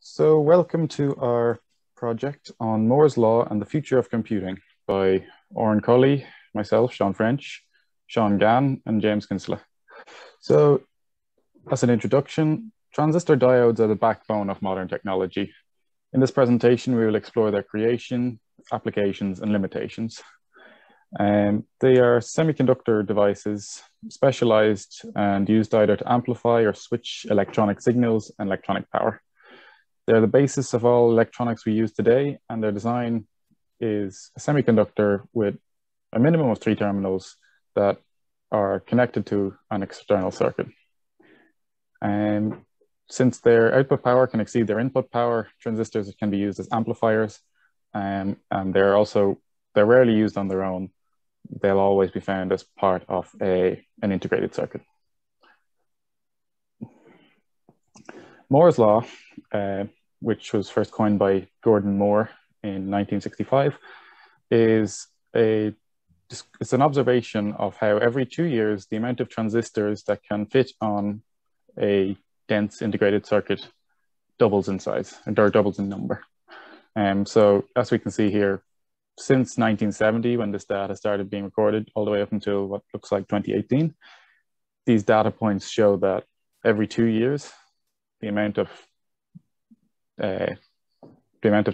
So, welcome to our project on Moore's Law and the Future of Computing by Odhran Cully, myself, Seán Ffrench, Seán Gahan, and James Kinsella. So, as an introduction, transistor diodes are the backbone of modern technology. In this presentation, we will explore their creation, applications, and limitations. They are semiconductor devices, specialized and used either to amplify or switch electronic signals and electronic power. They're the basis of all electronics we use today, and their design is a semiconductor with a minimum of 3 terminals that are connected to an external circuit. And since their output power can exceed their input power, transistors can be used as amplifiers, and they're rarely used on their own. They'll always be found as part of an integrated circuit. Moore's law, which was first coined by Gordon Moore in 1965, it's an observation of how every 2 years, the amount of transistors that can fit on a dense integrated circuit doubles in size, or doubles in number. So as we can see here, since 1970, when this data started being recorded, all the way up until what looks like 2018, these data points show that every 2 years, the amount of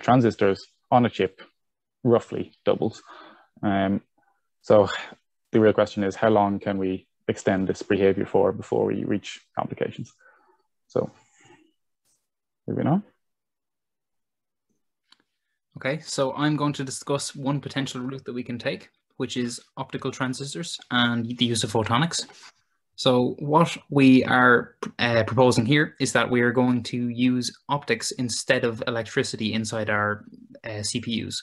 transistors on a chip roughly doubles. So the real question is, how long can we extend this behavior for before we reach complications? So moving on. Okay, so I'm going to discuss one potential route that we can take, which is optical transistors and the use of photonics. So what we are proposing here is that we are going to use optics instead of electricity inside our CPUs.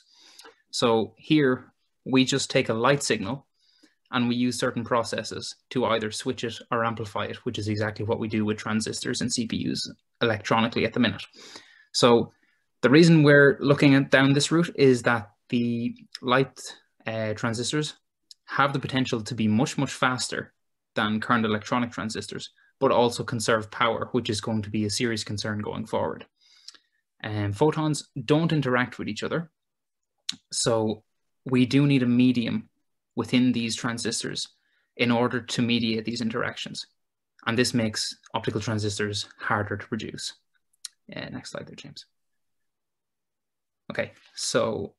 So here we just take a light signal and we use certain processes to either switch it or amplify it, which is exactly what we do with transistors and CPUs electronically at the minute. So the reason we're looking down this route is that the light transistors have the potential to be much, much faster than current electronic transistors, but also conserve power, which is going to be a serious concern going forward. Photons don't interact with each other, so we do need a medium within these transistors in order to mediate these interactions. And this makes optical transistors harder to produce. Next slide there, James. Okay, so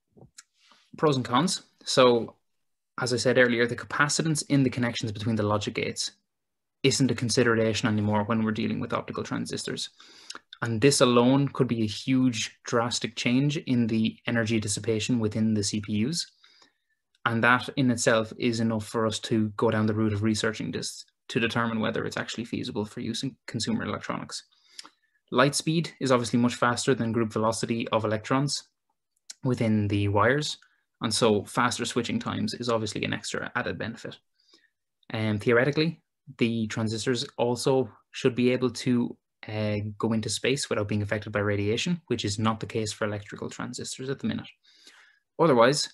pros and cons. So as I said earlier, the capacitance in the connections between the logic gates isn't a consideration anymore when we're dealing with optical transistors. And this alone could be a huge, drastic change in the energy dissipation within the CPUs. And that in itself is enough for us to go down the route of researching this to determine whether it's actually feasible for use in consumer electronics. Light speed is obviously much faster than group velocity of electrons within the wires. And so faster switching times is obviously an extra added benefit. And theoretically, the transistors also should be able to go into space without being affected by radiation, which is not the case for electrical transistors at the minute. Otherwise,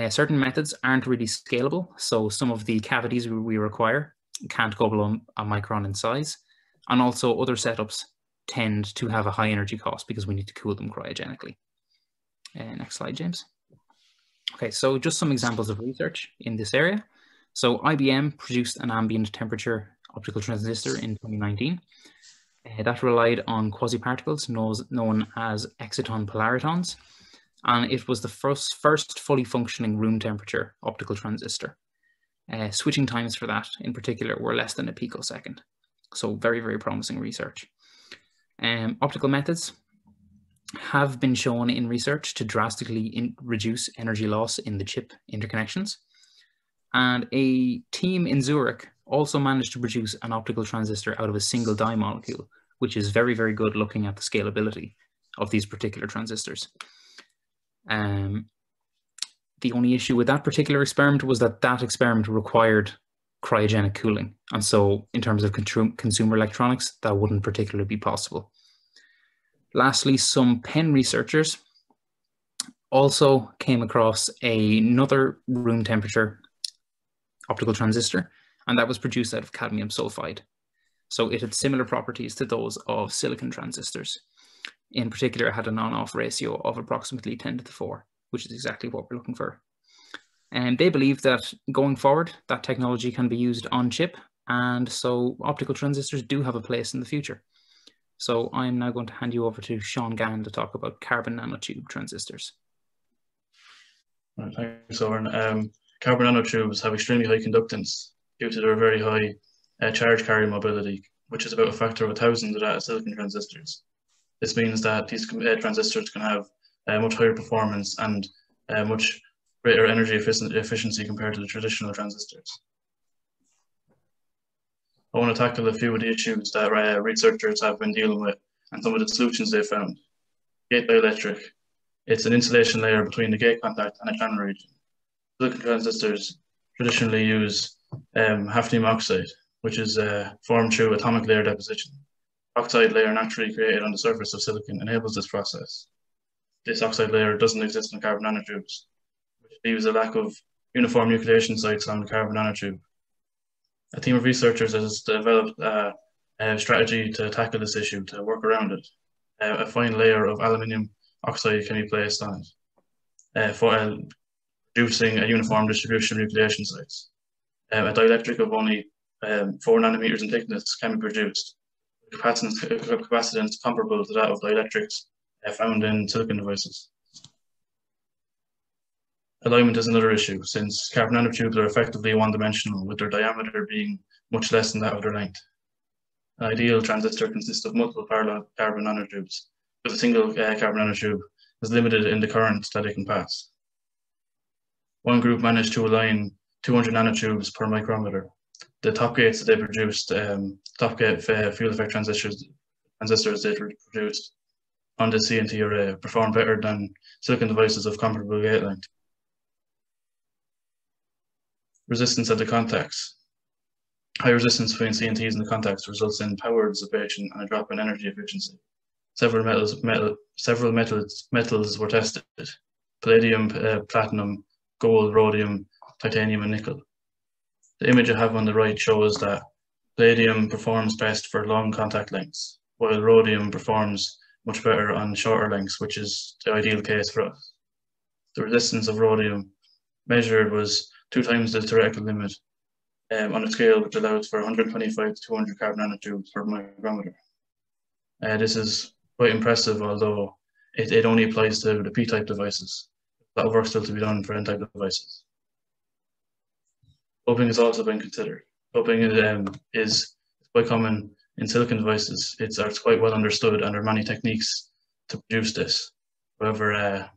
certain methods aren't really scalable. So some of the cavities we require can't go below a micron in size. And also other setups tend to have a high energy cost because we need to cool them cryogenically. Next slide, James. Okay, so just some examples of research in this area. So IBM produced an ambient temperature optical transistor in 2019. That relied on quasi-particles known as exciton polaritons. And it was the first fully functioning room temperature optical transistor. Switching times for that in particular were less than a picosecond. So very, very promising research. Optical methods have been shown in research to drastically reduce energy loss in the chip interconnections. And a team in Zurich also managed to produce an optical transistor out of a single dye molecule, which is very, very good looking at the scalability of these particular transistors. The only issue with that particular experiment was that that experiment required cryogenic cooling. And so in terms of consumer electronics, that wouldn't particularly be possible. Lastly, some Penn researchers also came across another room temperature optical transistor, and that was produced out of cadmium sulfide. So it had similar properties to those of silicon transistors. in particular had an on-off ratio of approximately 10 to the 4, which is exactly what we're looking for. And they believe that going forward, that technology can be used on chip, and so optical transistors do have a place in the future. So I'm now going to hand you over to Seán Gahan to talk about carbon nanotube transistors. Right, thanks, Odhran. Carbon nanotubes have extremely high conductance due to their very high charge carrier mobility, which is about a factor of 1,000 of that of silicon transistors. This means that these transistors can have much higher performance and much greater energy efficiency compared to the traditional transistors. I want to tackle a few of the issues that researchers have been dealing with and some of the solutions they've found. Gate dielectric. It's an insulation layer between the gate contact and a channel region. Silicon transistors traditionally use hafnium oxide, which is formed through atomic layer deposition. Oxide layer naturally created on the surface of silicon enables this process. This oxide layer doesn't exist in carbon nanotubes, which leaves a lack of uniform nucleation sites on the carbon nanotube. A team of researchers has developed a strategy to tackle this issue, to work around it. A fine layer of aluminium oxide can be placed on it for producing a uniform distribution of nucleation sites. A dielectric of only 4 nanometers in thickness can be produced. Capacitance comparable to that of dielectrics found in silicon devices. Alignment is another issue, since carbon nanotubes are effectively one-dimensional, with their diameter being much less than that of their length. An ideal transistor consists of multiple parallel carbon nanotubes, but a single carbon nanotube is limited in the current that it can pass. One group managed to align 200 nanotubes per micrometer. The top gates that they produced, top gate field effect transistors they produced on the CNT array performed better than silicon devices of comparable gate length. Resistance at the contacts. High resistance between CNTs and the contacts results in power dissipation and a drop in energy efficiency. Several metals were tested: palladium, platinum, gold, rhodium, titanium, and nickel. The image I have on the right shows that palladium performs best for long contact lengths, while rhodium performs much better on shorter lengths, which is the ideal case for us. The resistance of rhodium measured was 2 times the theoretical limit on a scale which allows for 125 to 200 carbon nanotubes per micrometer. This is quite impressive, although it only applies to the P-type devices. A lot of work still to be done for N-type devices. Doping has also been considered. Doping is quite common in silicon devices. It's quite well understood, and there are many techniques to produce this. However,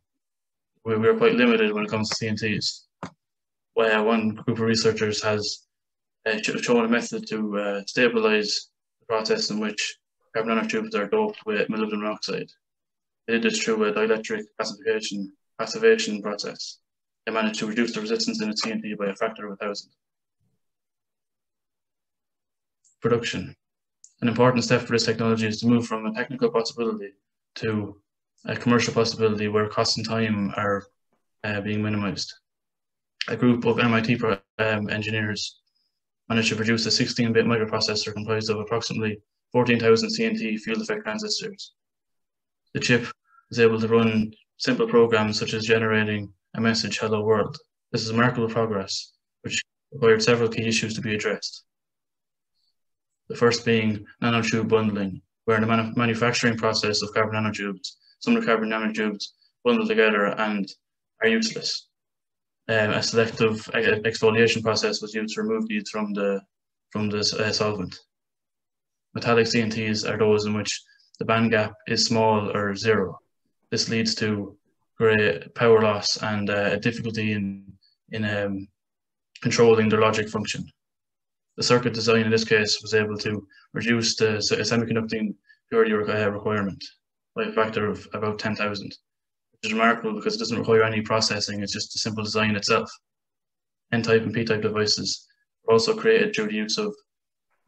we're quite limited when it comes to CNTs. One group of researchers has shown a method to stabilize the process in which carbon nanotubes are doped with molybdenum oxide. They did this through a dielectric passivation process. They managed to reduce the resistance in a CNT by a factor of 1,000. Production. An important step for this technology is to move from a technical possibility to a commercial possibility where cost and time are being minimized. A group of MIT engineers managed to produce a 16-bit microprocessor comprised of approximately 14,000 CNT field effect transistors. The chip is able to run simple programs such as generating a message, "Hello World." This is remarkable progress, which required several key issues to be addressed. The first being nanotube bundling, where in the manufacturing process of carbon nanotubes, some of the carbon nanotubes bundle together and are useless. A selective exfoliation process was used to remove these from the solvent. Metallic CNTs are those in which the band gap is small or 0. This leads to great power loss and a difficulty in controlling the logic function. The circuit design in this case was able to reduce the semiconducting purity requirement by a factor of about 10,000, which is remarkable because it doesn't require any processing, it's just a simple design itself. N-type and P-type devices were also created through the use of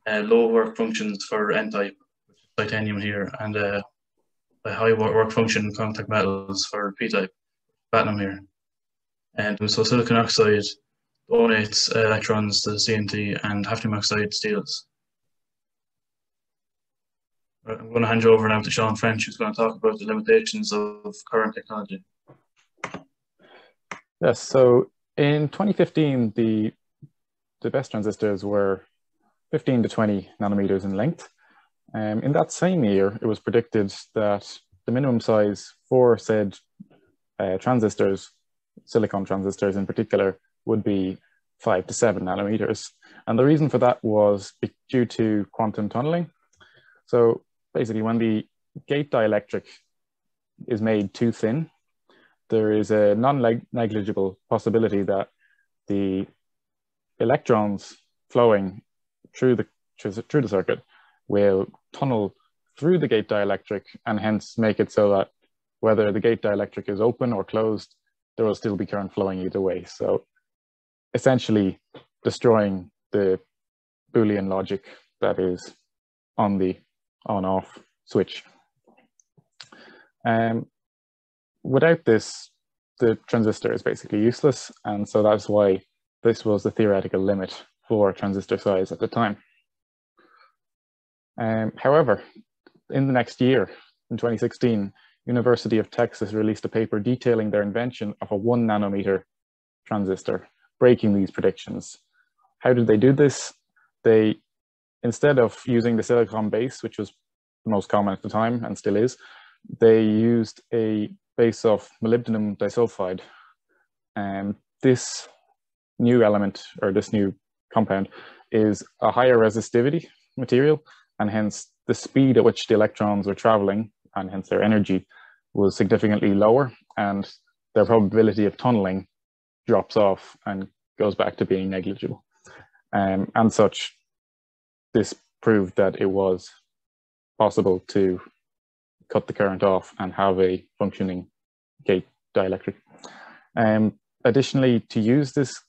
low work functions for N-type, which is titanium here, and a high work function contact metals for P-type, platinum here. And so silicon oxide donates electrons to the CNT and hafnium oxide steals. I'm going to hand you over now to Seán Ffrench, who's going to talk about the limitations of current technology. Yes, so in 2015, the best transistors were 15 to 20 nanometers in length. In that same year, it was predicted that the minimum size for said transistors, silicon transistors in particular, would be 5 to 7 nanometers. And the reason for that was due to quantum tunneling. So basically, when the gate dielectric is made too thin, there is a non-negligible possibility that the electrons flowing through the circuit will tunnel through the gate dielectric and hence make it so that whether the gate dielectric is open or closed, there will still be current flowing either way. So essentially destroying the Boolean logic that is on the on-off switch. Without this, the transistor is basically useless, and so that's why this was the theoretical limit for transistor size at the time. However, in the next year, in 2016, University of Texas released a paper detailing their invention of a 1 nanometer transistor, breaking these predictions. How did they do this? They, instead of using the silicon base, which was the most common at the time and still is, they used a base of molybdenum disulfide. This new element, or this new compound, is a higher resistivity material, and hence the speed at which the electrons were traveling, and hence their energy, was significantly lower, and their probability of tunneling drops off and goes back to being negligible. And such, this proved that it was possible to cut the current off and have a functioning gate dielectric. Additionally, to use this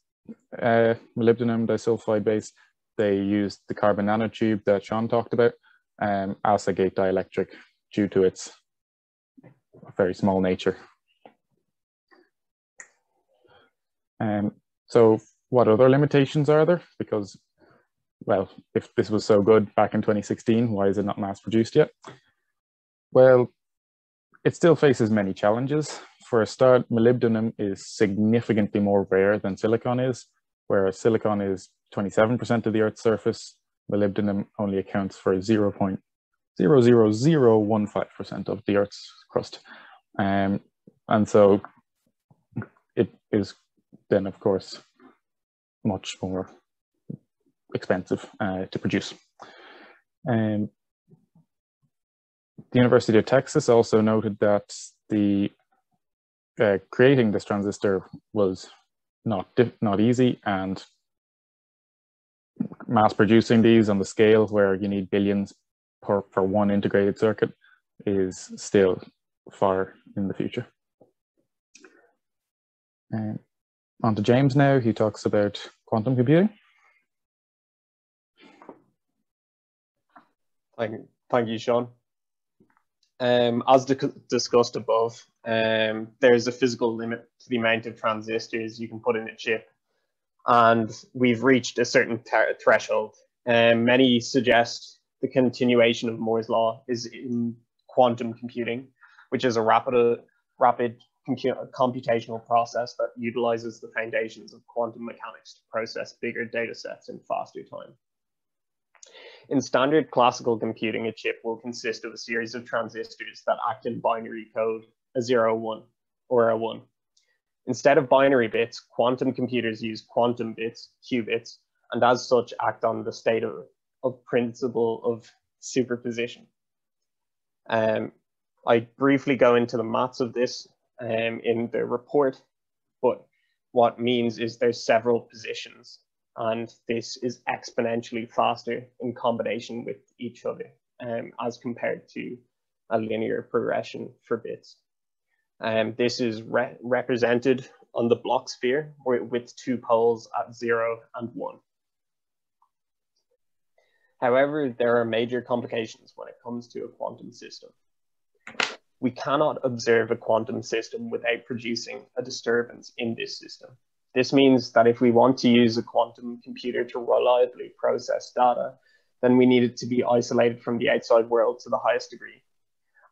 molybdenum disulfide base, they used the carbon nanotube that Seán talked about as a gate dielectric due to its very small nature. So what other limitations are there? Because, well, if this was so good back in 2016, why is it not mass produced yet? Well, it still faces many challenges. For a start, molybdenum is significantly more rare than silicon is, whereas silicon is 27% of the Earth's surface. Molybdenum only accounts for 0.00015% of the Earth's crust. And so it is then, of course, much more expensive to produce. The University of Texas also noted that the creating this transistor was not easy, and mass producing these on the scale where you need billions for one integrated circuit is still far in the future. On to James now. He talks about quantum computing. Thank you, Seán. As discussed above, there's a physical limit to the amount of transistors you can put in a chip, and we've reached a certain threshold. Many suggest the continuation of Moore's law is in quantum computing, which is a rapid computational process that utilizes the foundations of quantum mechanics to process bigger data sets in faster time. In standard classical computing, a chip will consist of a series of transistors that act in binary code, a 0, 1, or a 1. Instead of binary bits, quantum computers use quantum bits, qubits, and as such act on the state of principle of superposition. I briefly go into the maths of this in the report, but what means is there's several positions, and this is exponentially faster in combination with each other as compared to a linear progression for bits. This is represented on the block sphere with 2 poles at 0 and 1. However, there are major complications when it comes to a quantum system. We cannot observe a quantum system without producing a disturbance in this system. This means that if we want to use a quantum computer to reliably process data, then we need it to be isolated from the outside world to the highest degree.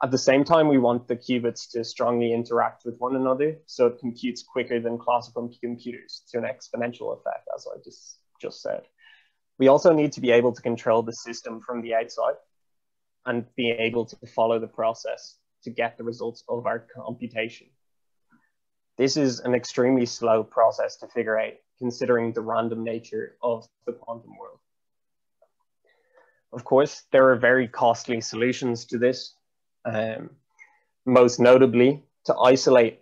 At the same time, we want the qubits to strongly interact with one another, so it computes quicker than classical computers to an exponential effect, as I just said. We also need to be able to control the system from the outside and be able to follow the process to get the results of our computation. This is an extremely slow process to figure out, considering the random nature of the quantum world. Of course, there are very costly solutions to this. Most notably, to isolate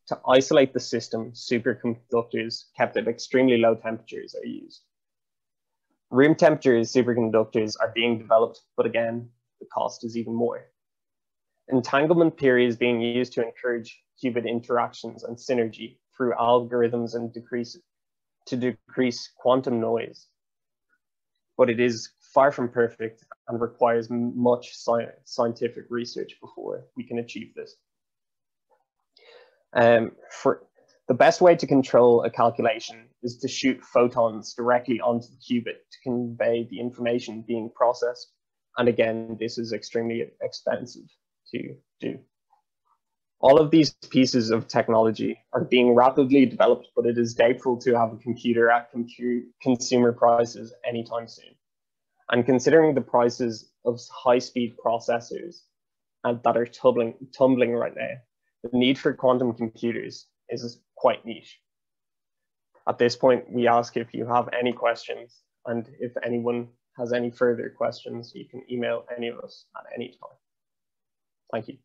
the system, superconductors kept at extremely low temperatures are used. Room temperature superconductors are being developed, but again, the cost is even more. Entanglement theory is being used to encourage qubit interactions and synergy through algorithms and to decrease quantum noise. But it is far from perfect and requires much scientific research before we can achieve this. For the best way to control a calculation is to shoot photons directly onto the qubit to convey the information being processed. And again, this is extremely expensive to do. All of these pieces of technology are being rapidly developed, but it is doubtful to have a computer at consumer prices anytime soon. And considering the prices of high-speed processors that are tumbling right now, the need for quantum computers is quite niche. At this point, we ask if you have any questions, and if anyone has any further questions, you can email any of us at any time. Thank you.